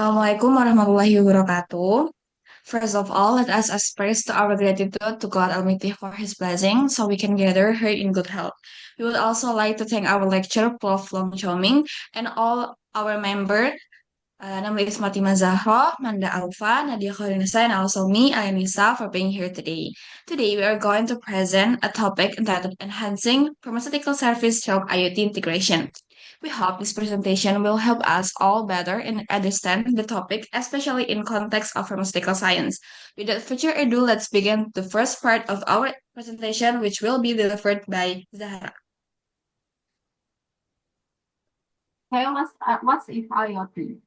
Assalamualaikum warahmatullahi wabarakatuh. First of all, let us express our gratitude to God Almighty for His blessing so we can gather here in good health. We would also like to thank our lecturer, Prof. Long Choming, and all our members, namely Ismatima Zahra, Manda Alfa, Nadia Khorinisa, and also me, Ayanisa, for being here today. Today, we are going to present a topic entitled Enhancing Pharmaceutical Service Through IoT Integration. We hope this presentation will help us all better understand the topic, especially in context of pharmaceutical science. Without further ado, let's begin the first part of our presentation, which will be delivered by Zahra. Hey, what's if IoT?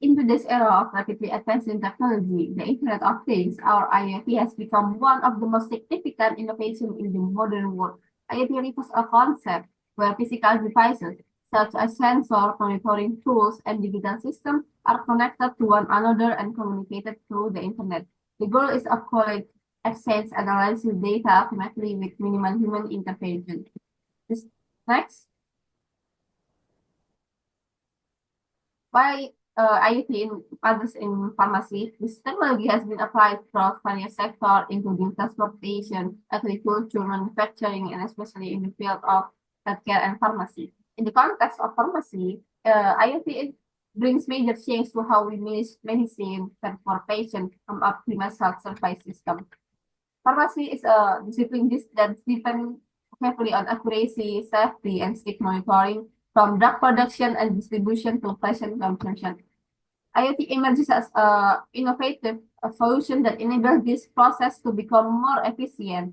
In today's era of rapidly advancing technology, the Internet of Things, or IoT, has become one of the most significant innovations in the modern world. IoT refers to a concept where physical devices, such as sensor, monitoring tools, and digital systems, are connected to one another and communicated through the Internet. The goal is of course exchange and analysis data ultimately with minimal human intervention. This, next. Why IoT in others in pharmacy? This technology has been applied across various sectors, including transportation, agriculture, manufacturing, and especially in the field of healthcare and pharmacy. In the context of pharmacy, IoT brings major change to how we manage medicine, care for patients, and optimize health service system. Pharmacy is a discipline that depends heavily on accuracy, safety, and strict monitoring, from drug production and distribution to patient consumption. IoT emerges as a innovative solution that enables this process to become more efficient,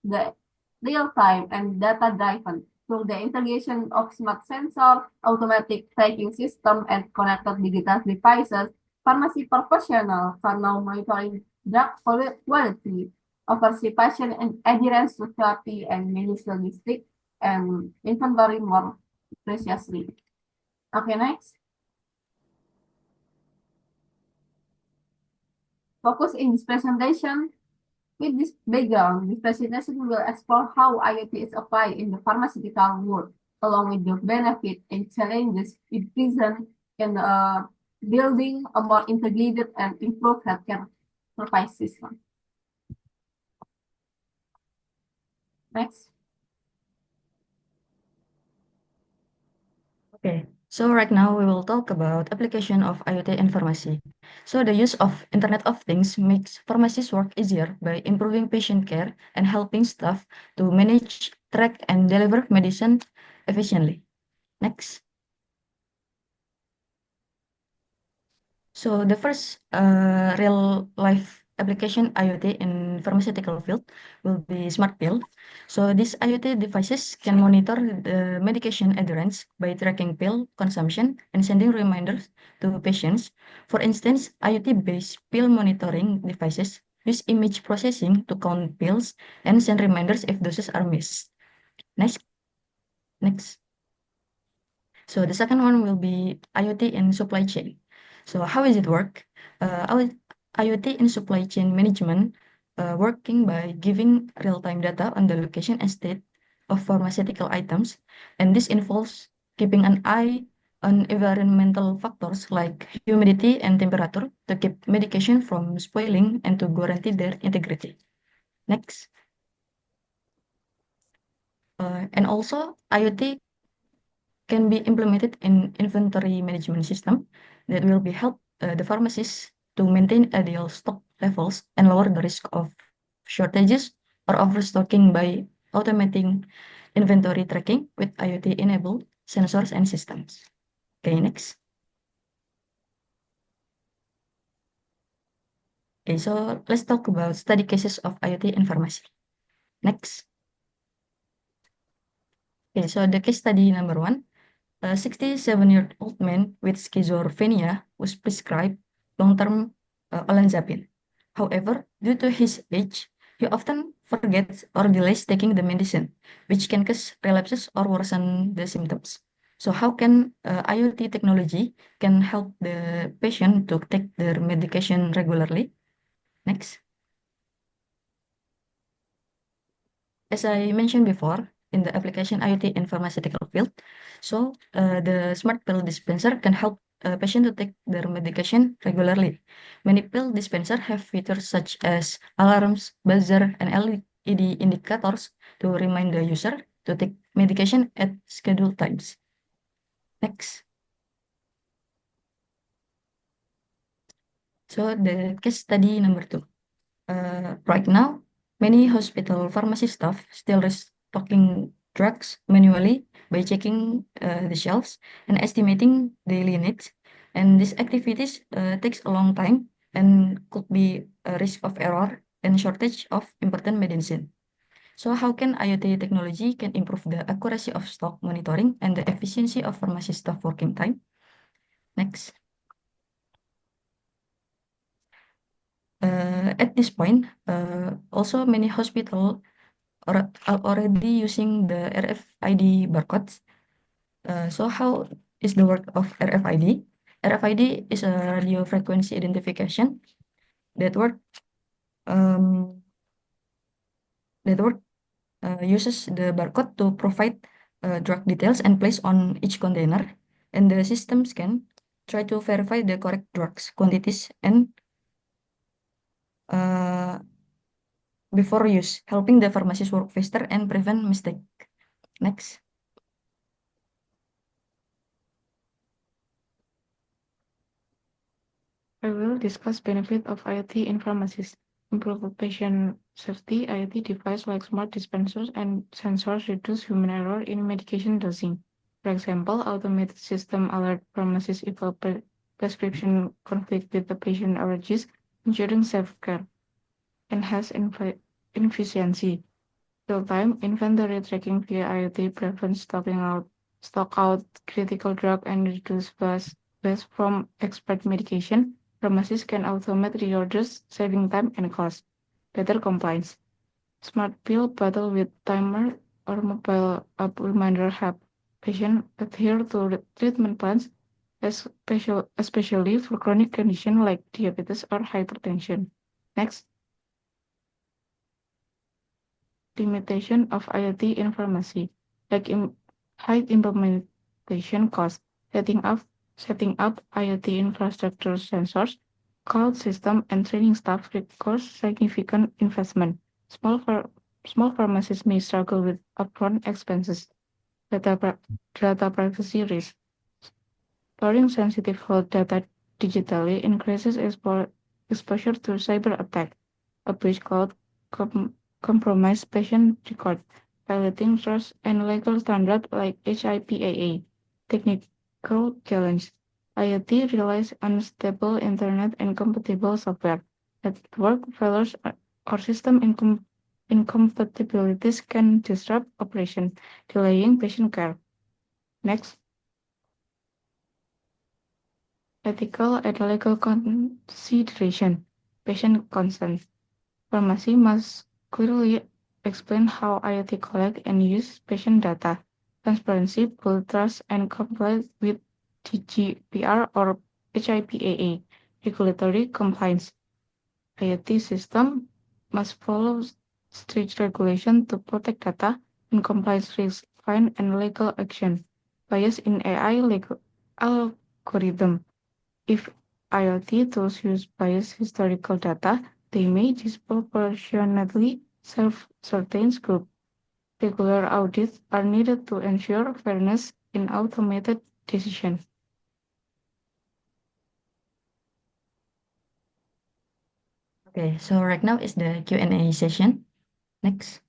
the real-time and data-driven through the integration of smart sensor, automatic tracking system, and connected digital devices. Pharmacy professionals can now monitoring drug quality, oversee patient and adherence to therapy, and manage logistics and inventory more precisely. Okay, next. Focus in this presentation. With this background, this presentation will explore how IoT is applied in the pharmaceutical world, along with the benefits and challenges it presents in building a more integrated and improved healthcare service system. Next. Okay, so right now we will talk about application of IoT in pharmacy. So the use of Internet of Things makes pharmacists work easier by improving patient care and helping staff to manage, track, and deliver medicine efficiently. Next. So the first real life application IoT in pharmaceutical field will be smart pill. So these IoT devices can monitor the medication adherence by tracking pill consumption and sending reminders to patients. For instance, IoT-based pill monitoring devices use image processing to count pills and send reminders if doses are missed. Next. Next. So the second one will be IoT in supply chain. So how does it work? Our IoT in supply chain management working by giving real-time data on the location and state of pharmaceutical items, and this involves keeping an eye on environmental factors like humidity and temperature to keep medication from spoiling and to guarantee their integrity. Next. And also IoT can be implemented in inventory management system that will be help the pharmacists to maintain ideal stock levels and lower the risk of shortages or overstocking by automating inventory tracking with IoT-enabled sensors and systems. Okay, next. Okay, so let's talk about study cases of IoT in pharmacy. Next. Okay, so the case study number one. A 67-year-old man with schizophrenia was prescribed long-term olanzapine. However, due to his age, he often forgets or delays taking the medicine, which can cause relapses or worsen the symptoms. So how can IoT technology can help the patient to take their medication regularly? Next. As I mentioned before, in the application IoT in pharmaceutical field, so the smart pill dispenser can help patients to take their medication regularly. Many pill dispensers have features such as alarms, buzzer, and LED indicators to remind the user to take medication at scheduled times. Next. So the case study number 2. Right now, many hospital pharmacy staff still restocking drugs manually by checking the shelves and estimating daily needs. And these activities takes a long time and could be a risk of error and shortage of important medicine. So how can IoT technology can improve the accuracy of stock monitoring and the efficiency of pharmacy staff working time? Next. At this point, also many hospital are already using the RFID barcodes. So how is the work of RFID? RFID is a radio frequency identification that work um, uses the barcode to provide drug details and place on each container, and the systems can try to verify the correct drugs quantities and uh, before use, helping the pharmacist work faster and prevent mistake. Next. I will discuss benefit of IoT in pharmacies. Improve patient safety. IoT devices like smart dispensers and sensors reduce human error in medication dosing. For example, automated system alert pharmacists if a prescription conflict with the patient allergies, ensuring safe care. Enhance efficiency. Real-time inventory tracking via IoT prevents stock out critical drug and reduce waste from expired medication. Pharmacies can automate reorders, saving time and cost. Better compliance. Smart pill bottle with timer or mobile app reminder help patients adhere to treatment plans, especially for chronic conditions like diabetes or hypertension. Next. Limitation of IoT in pharmacy, like high implementation cost, setting up IoT infrastructure, sensors, cloud system, and training staff requires significant investment. Small pharmacies may struggle with upfront expenses, data privacy risks. Storing sensitive health data digitally increases exposure to cyber attack. A breach could compromise patient record, violating trust and legal standards like HIPAA. Technical challenge. IoT relies on stable internet and compatible software. Network failures or system incompatibilities can disrupt operation, delaying patient care. Next. Ethical and legal consideration. Patient consent. Pharmacy must clearly explain how IoT collect and use patient data. Transparency builds trust and comply with GDPR or HIPAA. Regulatory compliance. IoT system must follow strict regulation to protect data and compliance risk, fine and legal action. Bias in AI algorithm. If IoT tools use biased historical data, they may disproportionately serve certain groups. Regular audits are needed to ensure fairness in automated decisions. Okay, so right now is the Q&A session. Next.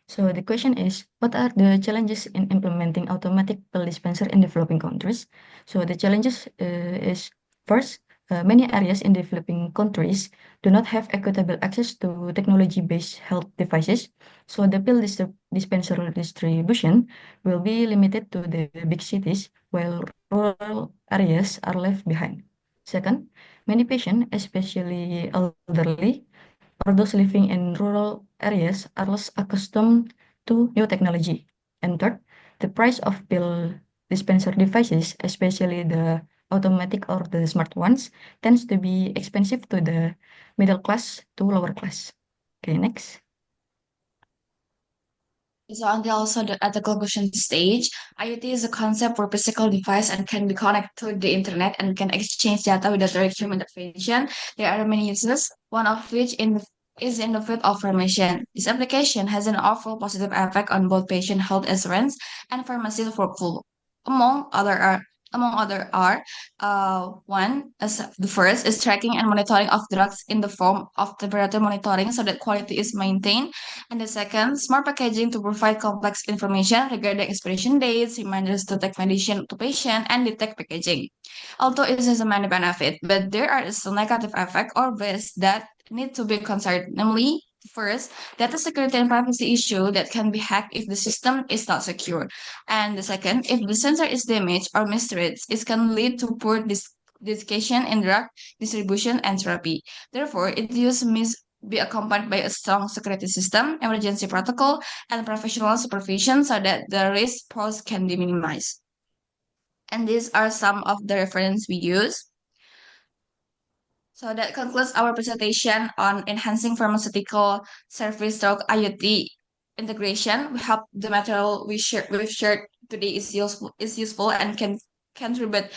So the question is, what are the challenges in implementing automatic pill dispenser in developing countries? So the challenges is first, many areas in developing countries do not have equitable access to technology-based health devices. So the pill dispenser distribution will be limited to the big cities, while rural areas are left behind. Second, many patients, especially elderly, or those living in rural areas are less accustomed to new technology. And third, the price of pill dispenser devices, especially the automatic or the smart ones, tends to be expensive to the middle class to lower class. Okay, next. So at the conclusion stage, IoT is a concept where physical device and can be connected to the internet and can exchange data without direct human intervention. There are many uses, one of which is in the field of pharmacy. This application has an awful positive effect on both patient health assurance and pharmacist workflow. Among other are one as the first is tracking and monitoring of drugs in the form of temperature monitoring so that quality is maintained, and the second, smart packaging to provide complex information regarding expiration dates, reminders to take medicine to patient, and detect packaging. Although it has a many benefit, but there are still negative effects or risks that need to be considered. Namely, first, data security and privacy issue that can be hacked if the system is not secure. And the second, if the sensor is damaged or mistreated, it can lead to poor dedication in drug distribution and therapy. Therefore, its use must be accompanied by a strong security system, emergency protocol, and professional supervision so that the risk posed can be minimized. And these are some of the reference we use. So that concludes our presentation on enhancing pharmaceutical service through IoT integration. We hope the material we've shared today is useful and can contribute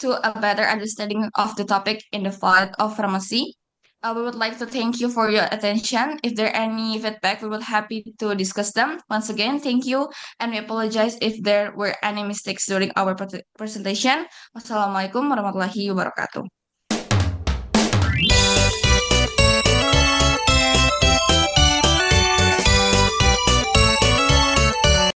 to a better understanding of the topic in the field of pharmacy. We would like to thank you for your attention. If there are any feedback, we will happy to discuss them. Once again, thank you, and we apologize if there were any mistakes during our presentation. Wassalamualaikum warahmatullahi wabarakatuh.